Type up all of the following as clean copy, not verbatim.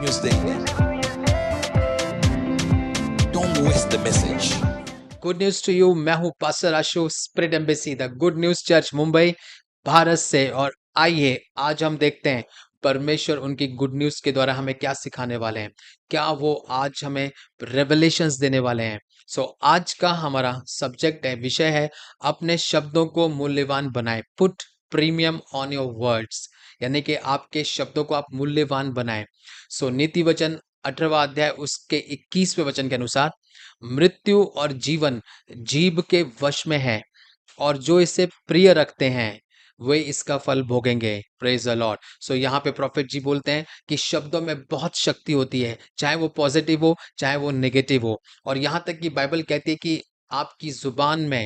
News देंगे। Don't waste the message. Good news to you. मैं हूं pastor Ashu, spirit embassy the good news church Mumbai Bharat से। और आइए आज हम देखते हैं परमेश्वर उनकी गुड न्यूज के द्वारा हमें क्या सिखाने वाले हैं, क्या वो आज हमें रेवलेशंस देने वाले हैं। आज का हमारा सब्जेक्ट है, विषय है, अपने शब्दों को मूल्यवान बनाएं। Put premium on your words, यानी कि आपके शब्दों को आप मूल्यवान बनाएं। नीति वचन 18वां अध्याय उसके 21वें वचन के अनुसार, मृत्यु और जीवन जीभ के वश में है, और जो इसे प्रिय रखते हैं वे इसका फल भोगेंगे। Praise the Lord. यहाँ पे प्रॉफिट जी बोलते हैं कि शब्दों में बहुत शक्ति होती है, चाहे वो पॉजिटिव हो चाहे वो नेगेटिव हो। और यहाँ तक कि बाइबल कहती है कि आपकी जुबान में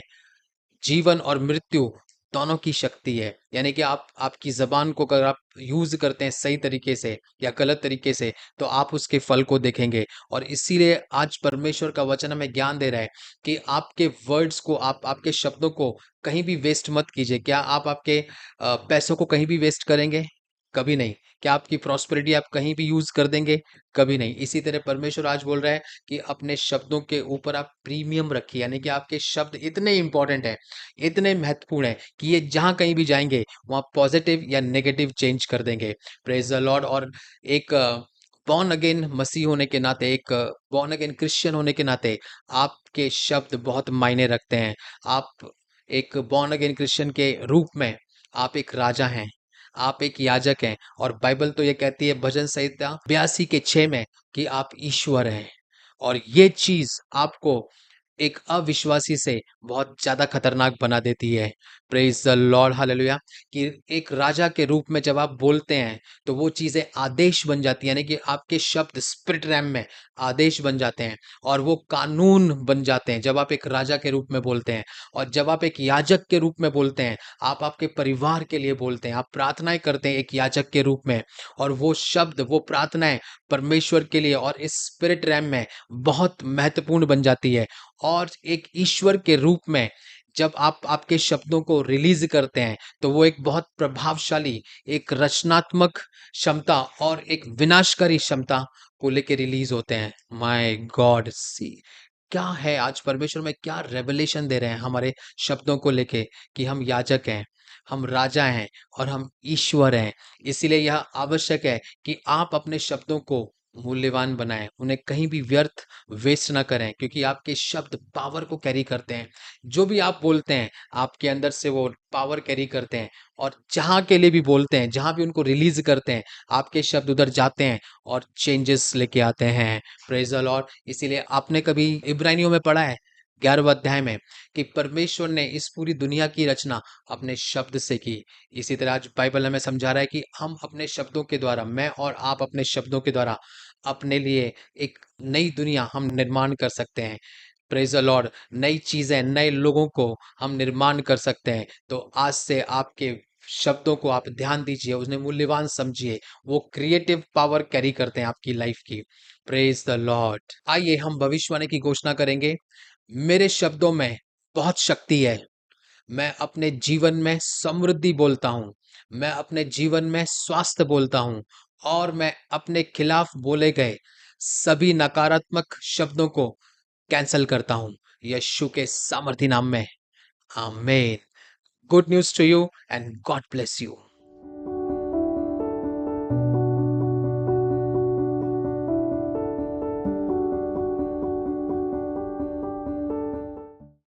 जीवन और मृत्यु दोनों की शक्ति है। यानी कि आप आपकी जबान को अगर आप यूज करते हैं सही तरीके से या गलत तरीके से, तो आप उसके फल को देखेंगे। और इसीलिए आज परमेश्वर का वचन हमें ज्ञान दे रहा है कि आपके वर्ड्स को, आप आपके शब्दों को कहीं भी वेस्ट मत कीजिए। क्या आप आपके पैसों को कहीं भी वेस्ट करेंगे? कभी नहीं। क्या आपकी प्रॉस्पेरिटी आप कहीं भी यूज कर देंगे? कभी नहीं। इसी तरह परमेश्वर आज बोल रहा है कि अपने शब्दों के ऊपर आप प्रीमियम रखिए, यानी कि आपके शब्द इतने इंपॉर्टेंट हैं, इतने महत्वपूर्ण है कि ये जहां कहीं भी जाएंगे वहां पॉजिटिव या नेगेटिव चेंज कर देंगे। Praise the Lord. और एक बॉर्न अगेन मसीह होने के नाते, एक बॉर्न अगेन क्रिश्चियन होने के नाते, आपके शब्द बहुत मायने रखते हैं। आप एक बॉर्न अगेन क्रिश्चियन के रूप में आप एक राजा हैं, आप एक याजक हैं। और बाइबल तो ये कहती है भजन संहिता 82 के 6 में कि आप ईश्वर हैं। और ये चीज आपको एक अविश्वासी से बहुत ज्यादा खतरनाक बना देती है। Praise the Lord, hallelujah. कि एक राजा के रूप में जब आप बोलते हैं तो वो चीजें आदेश बन जाती है, यानी कि आपके शब्द स्पिरिट रैम में आदेश बन जाते हैं और वो कानून बन जाते हैं जब आप एक राजा के रूप में बोलते हैं। और जब आप एक याजक के रूप में बोलते हैं, आप आपके परिवार के लिए बोलते हैं, आप प्रार्थनाएं करते हैं एक याजक के रूप में, और वो शब्द, वो प्रार्थनाएं परमेश्वर के लिए और इस स्पिरिट रैम में बहुत महत्वपूर्ण बन जाती है। और एक ईश्वर के रूप में जब आप आपके शब्दों को रिलीज करते हैं तो वो एक बहुत प्रभावशाली, एक रचनात्मक क्षमता और एक विनाशकारी क्षमता को लेके रिलीज होते हैं। माय गॉड, सी क्या है आज परमेश्वर में क्या रेवलेशन दे रहे हैं हमारे शब्दों को लेके, कि हम याजक हैं, हम राजा हैं और हम ईश्वर हैं। इसीलिए यह आवश्यक है कि आप अपने शब्दों को मूल्यवान बनाएं, उन्हें कहीं भी व्यर्थ वेस्ट ना करें, क्योंकि आपके शब्द पावर को कैरी करते हैं। जो भी आप बोलते हैं आपके अंदर से वो पावर कैरी करते हैं, और जहां के लिए भी बोलते हैं, जहां भी उनको रिलीज करते हैं, आपके शब्द उधर जाते हैं और चेंजेस लेके आते हैं। Praise the Lord. इसीलिए आपने कभी इब्रानियों में पढ़ा है 11वें अध्याय में कि परमेश्वर ने इस पूरी दुनिया की रचना अपने शब्द से की। इसी तरह आज बाइबल हमें समझा रहा है कि हम अपने शब्दों के द्वारा, मैं और आप अपने शब्दों के द्वारा अपने लिए एक नई दुनिया हम निर्माण कर सकते हैं। Praise the Lord. नई चीजें, नए लोगों को हम निर्माण कर सकते हैं। तो आज से आपके शब्दों को आप ध्यान दीजिए, उन्हें मूल्यवान समझिए। वो क्रिएटिव पावर कैरी करते हैं आपकी लाइफ की। Praise the Lord. आइए हम भविष्यवाणी की घोषणा करेंगे। मेरे शब्दों में बहुत शक्ति है। मैं अपने जीवन में समृद्धि बोलता हूँ, मैं अपने जीवन में स्वास्थ्य बोलता हूँ, और मैं अपने खिलाफ बोले गए सभी नकारात्मक शब्दों को कैंसल करता हूँ यीशु के सामर्थी नाम में। आमीन। Good news to you and God bless you.